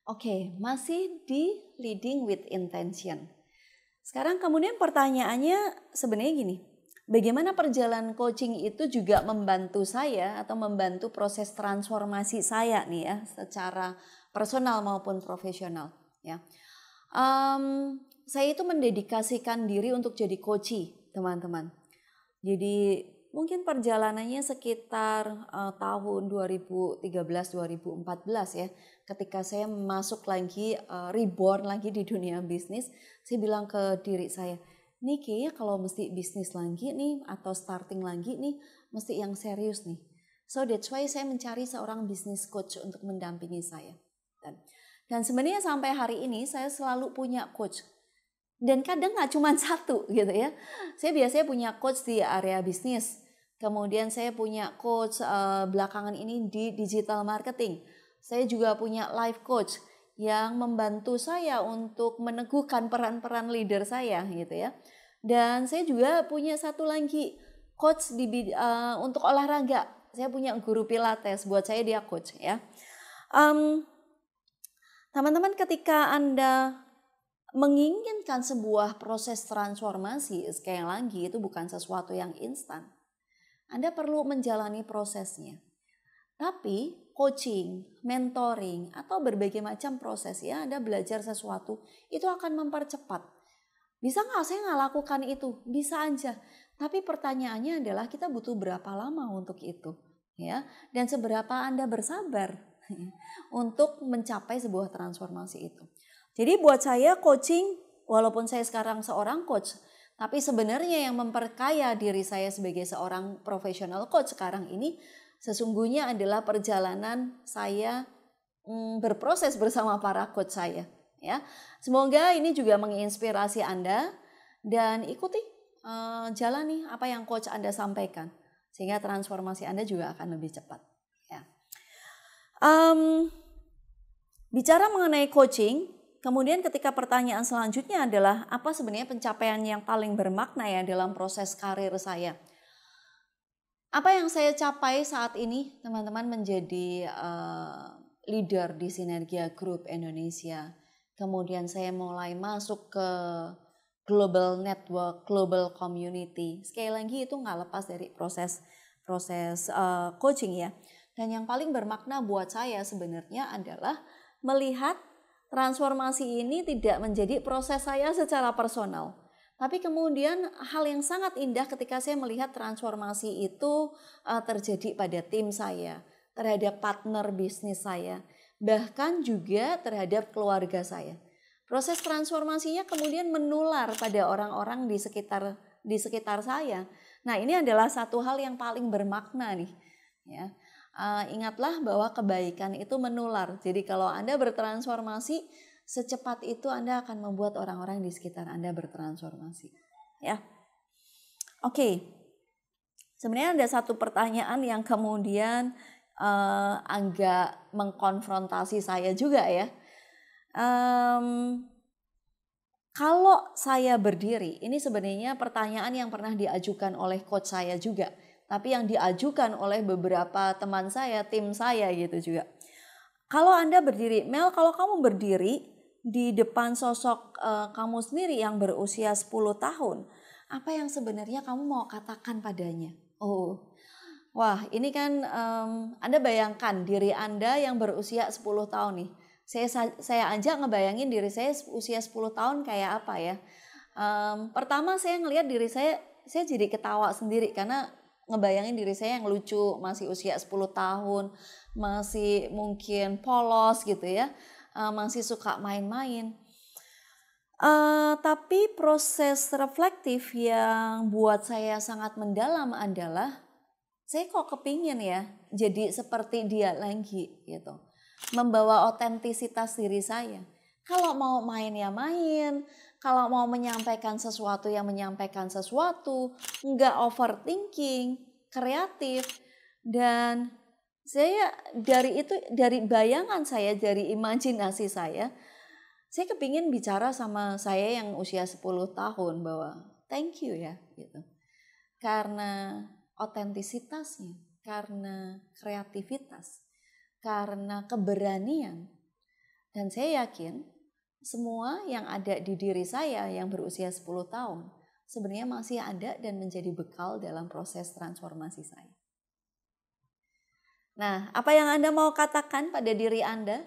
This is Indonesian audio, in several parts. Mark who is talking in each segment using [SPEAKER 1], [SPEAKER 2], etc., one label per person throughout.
[SPEAKER 1] Oke, masih di leading with intention. Sekarang kemudian pertanyaannya sebenarnya gini, bagaimana perjalanan coaching itu juga membantu saya atau membantu proses transformasi saya nih ya, secara personal maupun profesional ya. Saya itu mendedikasikan diri untuk jadi coach, teman-teman. Jadi mungkin perjalanannya sekitar tahun 2013-2014 ya. Ketika saya masuk lagi, reborn lagi di dunia bisnis, saya bilang ke diri saya, nih kayaknya kalau mesti bisnis lagi nih atau starting lagi nih, mesti yang serius nih. So that's why saya mencari seorang business coach untuk mendampingi saya. Dan sebenarnya sampai hari ini saya selalu punya coach. Dan kadang nggak cuma satu gitu ya. Saya biasanya punya coach di area bisnis. Kemudian saya punya coach belakangan ini di digital marketing. Saya juga punya life coach yang membantu saya untuk meneguhkan peran-peran leader saya gitu ya. Dan saya juga punya satu lagi coach untuk olahraga. Saya punya guru pilates, buat saya dia coach ya. Teman-teman, ketika Anda menginginkan sebuah proses transformasi, sekali lagi itu bukan sesuatu yang instan. Anda perlu menjalani prosesnya. Tapi coaching, mentoring, atau berbagai macam proses ya, Anda belajar sesuatu, itu akan mempercepat. Bisa nggak saya nggak lakukan itu? Bisa aja. Tapi pertanyaannya adalah kita butuh berapa lama untuk itu, ya? Dan seberapa Anda bersabar untuk mencapai sebuah transformasi itu. Jadi buat saya coaching, walaupun saya sekarang seorang coach, tapi sebenarnya yang memperkaya diri saya sebagai seorang profesional coach sekarang ini sesungguhnya adalah perjalanan saya berproses bersama para coach saya. Ya, semoga ini juga menginspirasi Anda dan ikuti jalani apa yang coach Anda sampaikan sehingga transformasi Anda juga akan lebih cepat. Ya. Bicara mengenai coaching, kemudian ketika pertanyaan selanjutnya adalah apa sebenarnya pencapaian yang paling bermakna ya dalam proses karir saya. Apa yang saya capai saat ini, teman-teman, menjadi leader di Sinergia Group Indonesia. Kemudian saya mulai masuk ke global network, global community. Sekali lagi itu nggak lepas dari proses coaching ya. Dan yang paling bermakna buat saya sebenarnya adalah melihat transformasi ini tidak menjadi proses saya secara personal. Tapi kemudian hal yang sangat indah ketika saya melihat transformasi itu terjadi pada tim saya, terhadap partner bisnis saya, bahkan juga terhadap keluarga saya. Proses transformasinya kemudian menular pada orang-orang di sekitar saya. Nah, ini adalah satu hal yang paling bermakna nih. Ya, ingatlah bahwa kebaikan itu menular. Jadi kalau Anda bertransformasi, secepat itu Anda akan membuat orang-orang di sekitar Anda bertransformasi. Ya, oke. Sebenarnya ada satu pertanyaan yang kemudian agak mengkonfrontasi saya juga ya. Kalau saya berdiri, ini sebenarnya pertanyaan yang pernah diajukan oleh coach saya juga, tapi yang diajukan oleh beberapa teman saya, tim saya gitu juga. Kalau Anda berdiri, Mel, kalau kamu berdiri di depan sosok kamu sendiri yang berusia 10 tahun, apa yang sebenarnya kamu mau katakan padanya? Oh, wah, ini kan Anda bayangkan diri Anda yang berusia 10 tahun nih. Saya aja ngebayangin diri saya usia 10 tahun kayak apa ya. Pertama saya ngelihat diri saya jadi ketawa sendiri karena ngebayangin diri saya yang lucu, masih usia 10 tahun, masih mungkin polos gitu ya, masih suka main-main. Tapi proses reflektif yang buat saya sangat mendalam adalah saya kok kepingin ya jadi seperti dia lagi gitu. Membawa otentisitas diri saya. Kalau mau main ya main, kalau mau menyampaikan sesuatu ya menyampaikan sesuatu, nggak overthinking, kreatif. Dan saya dari bayangan saya, dari imajinasi saya kepingin bicara sama saya yang usia 10 tahun bahwa thank you ya gitu. Karena otentisitasnya, karena kreativitas, karena keberanian, Dan saya yakin semua yang ada di diri saya yang berusia 10 tahun sebenarnya masih ada dan menjadi bekal dalam proses transformasi saya. Nah, apa yang Anda mau katakan pada diri Anda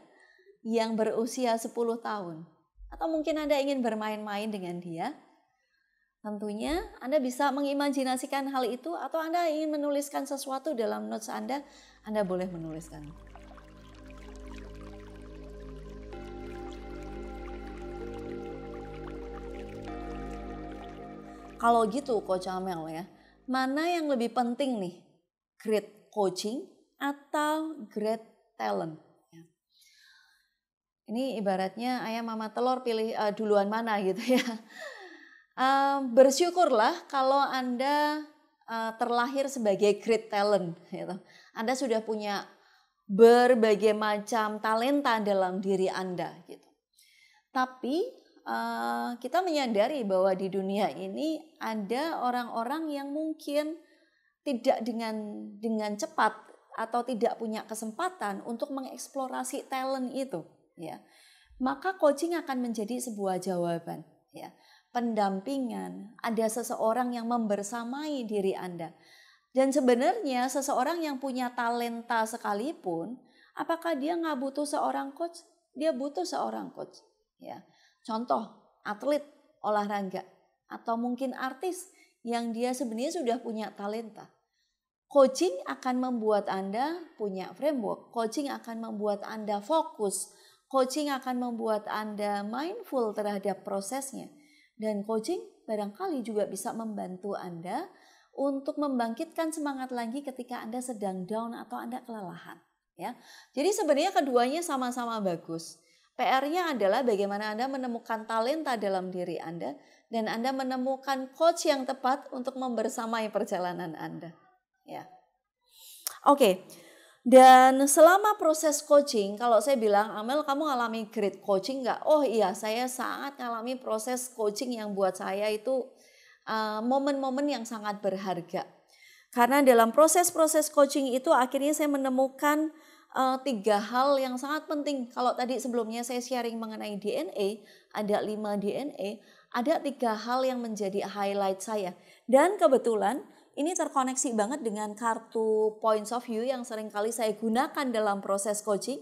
[SPEAKER 1] yang berusia 10 tahun? Atau mungkin Anda ingin bermain-main dengan dia? Tentunya Anda bisa mengimajinasikan hal itu, atau Anda ingin menuliskan sesuatu dalam notes Anda boleh menuliskan. Kalau gitu Coach Amel ya, mana yang lebih penting nih? Great coaching atau great talent? Ini ibaratnya ayam sama telur, pilih duluan mana gitu ya. Bersyukurlah kalau Anda terlahir sebagai great talent gitu. Anda sudah punya berbagai macam talenta dalam diri Anda gitu. Tapi kita menyadari bahwa di dunia ini ada orang-orang yang mungkin tidak dengan cepat atau tidak punya kesempatan untuk mengeksplorasi talent itu ya. Maka coaching akan menjadi sebuah jawaban ya. Pendampingan, ada seseorang yang membersamai diri Anda. Dan sebenarnya seseorang yang punya talenta sekalipun, apakah dia nggak butuh seorang coach? Dia butuh seorang coach. Ya, contoh atlet olahraga atau mungkin artis yang dia sebenarnya sudah punya talenta. Coaching akan membuat Anda punya framework. Coaching akan membuat Anda fokus. Coaching akan membuat Anda mindful terhadap prosesnya. Dan coaching barangkali juga bisa membantu Anda untuk membangkitkan semangat lagi ketika Anda sedang down atau Anda kelelahan. Ya, jadi sebenarnya keduanya sama-sama bagus. PR-nya adalah bagaimana Anda menemukan talenta dalam diri Anda dan Anda menemukan coach yang tepat untuk membersamai perjalanan Anda. Ya, oke. Dan selama proses coaching, kalau saya bilang, Amel kamu alami great coaching nggak? Oh iya, saya sangat alami proses coaching yang buat saya itu momen-momen yang sangat berharga. Karena dalam proses-proses coaching itu akhirnya saya menemukan 3 hal yang sangat penting. Kalau tadi sebelumnya saya sharing mengenai DNA, ada 5 DNA, ada 3 hal yang menjadi highlight saya. Dan kebetulan ini terkoneksi banget dengan kartu points of view yang seringkali saya gunakan dalam proses coaching.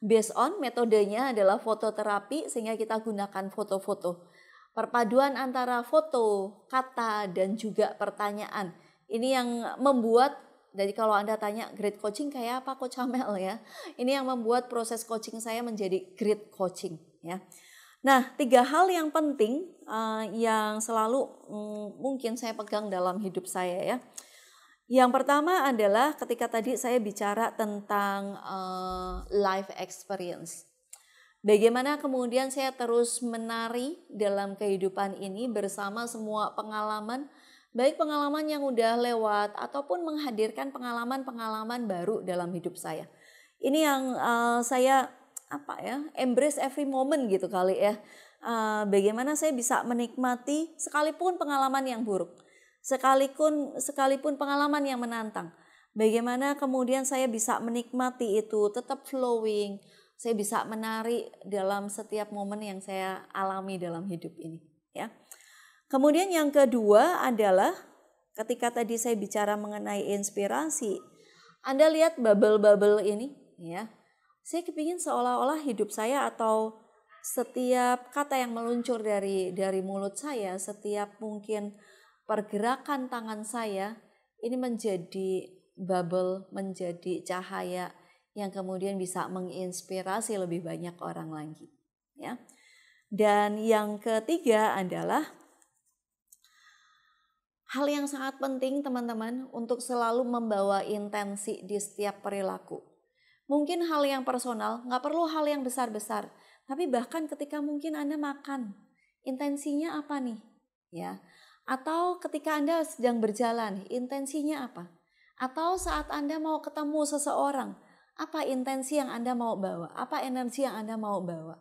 [SPEAKER 1] Based on metodenya adalah fototerapi, sehingga kita gunakan foto-foto. Perpaduan antara foto, kata, dan juga pertanyaan. Ini yang membuat, jadi kalau Anda tanya great coaching kayak apa Coach Amel ya. Ini yang membuat proses coaching saya menjadi great coaching ya. Nah, 3 hal yang penting yang selalu mungkin saya pegang dalam hidup saya ya. Yang pertama adalah ketika tadi saya bicara tentang life experience. Bagaimana kemudian saya terus menari dalam kehidupan ini bersama semua pengalaman, baik pengalaman yang udah lewat ataupun menghadirkan pengalaman-pengalaman baru dalam hidup saya. Ini yang saya embrace every moment gitu kali ya. Bagaimana saya bisa menikmati sekalipun pengalaman yang buruk, sekalipun pengalaman yang menantang. Bagaimana kemudian saya bisa menikmati itu, tetap flowing. Saya bisa menari dalam setiap momen yang saya alami dalam hidup ini. Ya. Kemudian yang kedua adalah ketika tadi saya bicara mengenai inspirasi, Anda lihat bubble-bubble ini, ya. Saya kepingin seolah-olah hidup saya atau setiap kata yang meluncur dari mulut saya, setiap mungkin pergerakan tangan saya, ini menjadi bubble, menjadi cahaya yang kemudian bisa menginspirasi lebih banyak orang lagi. Ya. Dan yang ketiga adalah hal yang sangat penting teman-teman untuk selalu membawa intensi di setiap perilaku. Mungkin hal yang personal, nggak perlu hal yang besar-besar. Tapi bahkan ketika mungkin Anda makan, intensinya apa nih? Ya. Atau ketika Anda sedang berjalan, intensinya apa? Atau saat Anda mau ketemu seseorang, apa intensi yang Anda mau bawa? Apa energi yang Anda mau bawa?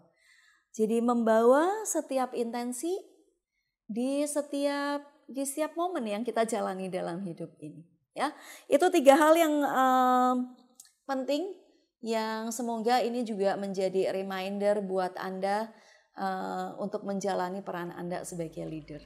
[SPEAKER 1] Jadi membawa setiap intensi di setiap momen yang kita jalani dalam hidup ini. Ya, itu 3 hal yang penting yang semoga ini juga menjadi reminder buat Anda untuk menjalani peran Anda sebagai leader.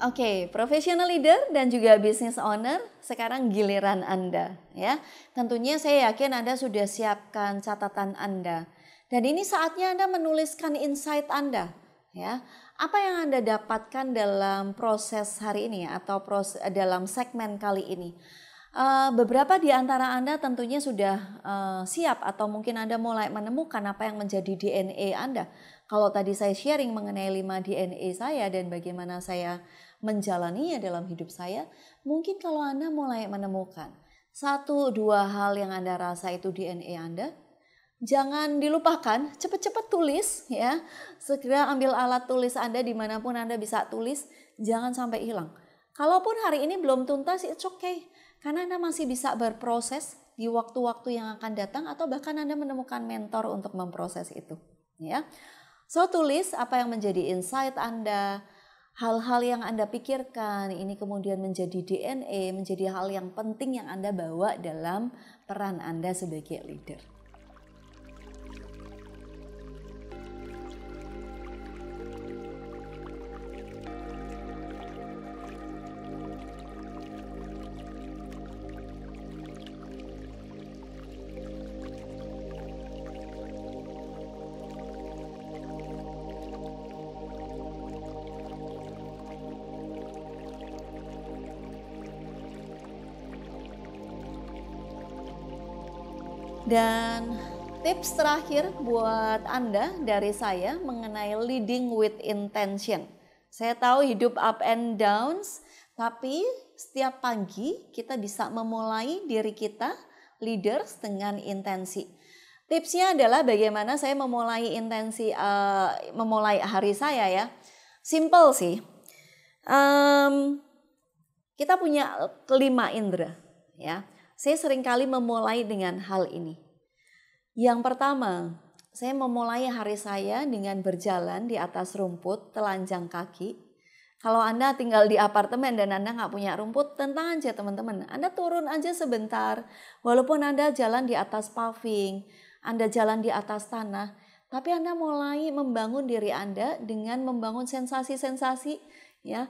[SPEAKER 1] Oke, professional leader dan juga business owner, sekarang giliran Anda ya. Tentunya saya yakin Anda sudah siapkan catatan Anda. Dan ini saatnya Anda menuliskan insight Anda ya. Apa yang Anda dapatkan dalam proses hari ini atau dalam segmen kali ini? Beberapa di antara Anda tentunya sudah siap atau mungkin Anda mulai menemukan apa yang menjadi DNA Anda. Kalau tadi saya sharing mengenai 5 DNA saya dan bagaimana saya menjalaninya dalam hidup saya, mungkin kalau Anda mulai menemukan 1-2 hal yang Anda rasa itu DNA Anda, jangan dilupakan, cepat-cepat tulis ya. Segera ambil alat tulis Anda dimanapun Anda bisa tulis, jangan sampai hilang. Kalaupun hari ini belum tuntas, it's okay. Karena Anda masih bisa berproses di waktu-waktu yang akan datang atau bahkan Anda menemukan mentor untuk memproses itu. Ya. So tulis apa yang menjadi insight Anda, hal-hal yang Anda pikirkan, ini kemudian menjadi DNA, menjadi hal yang penting yang Anda bawa dalam peran Anda sebagai leader. Dan tips terakhir buat Anda dari saya mengenai leading with intention. Saya tahu hidup up and downs, tapi setiap pagi kita bisa memulai diri kita leaders dengan intensi. Tipsnya adalah bagaimana saya memulai memulai hari saya ya. Simple sih. Kita punya 5 indera ya. Saya seringkali memulai dengan hal ini. Yang pertama, saya memulai hari saya dengan berjalan di atas rumput telanjang kaki. Kalau Anda tinggal di apartemen dan Anda nggak punya rumput, tentang aja teman-teman. Anda turun aja sebentar, walaupun Anda jalan di atas paving, Anda jalan di atas tanah, tapi Anda mulai membangun diri Anda dengan membangun sensasi-sensasi ya.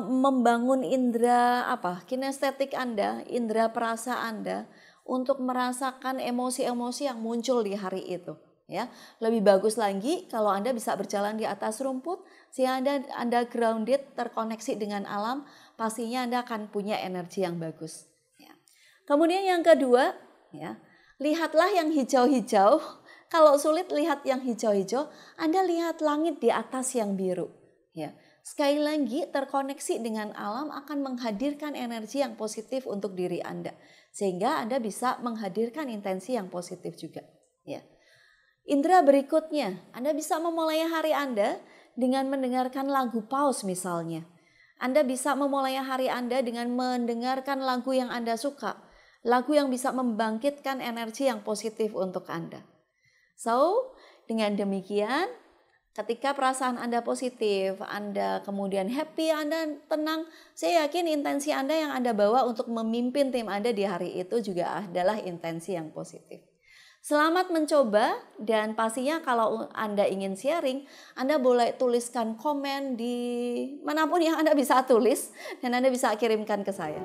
[SPEAKER 1] Membangun indera kinestetik Anda, indera perasa Anda untuk merasakan emosi-emosi yang muncul di hari itu ya. Lebih bagus lagi kalau Anda bisa berjalan di atas rumput sehingga Anda grounded, terkoneksi dengan alam, pastinya Anda akan punya energi yang bagus ya. Kemudian yang kedua ya, lihatlah yang hijau-hijau. Kalau sulit lihat yang hijau-hijau, Anda lihat langit di atas yang biru ya. Sekali lagi, terkoneksi dengan alam akan menghadirkan energi yang positif untuk diri Anda. Sehingga Anda bisa menghadirkan intensi yang positif juga. Ya. Indera berikutnya, Anda bisa memulai hari Anda dengan mendengarkan lagu Pause misalnya. Anda bisa memulai hari Anda dengan mendengarkan lagu yang Anda suka. Lagu yang bisa membangkitkan energi yang positif untuk Anda. So, dengan demikian, ketika perasaan Anda positif, Anda kemudian happy, Anda tenang, saya yakin intensi Anda yang Anda bawa untuk memimpin tim Anda di hari itu juga adalah intensi yang positif. Selamat mencoba dan pastinya kalau Anda ingin sharing, Anda boleh tuliskan komen di manapun yang Anda bisa tulis dan Anda bisa kirimkan ke saya.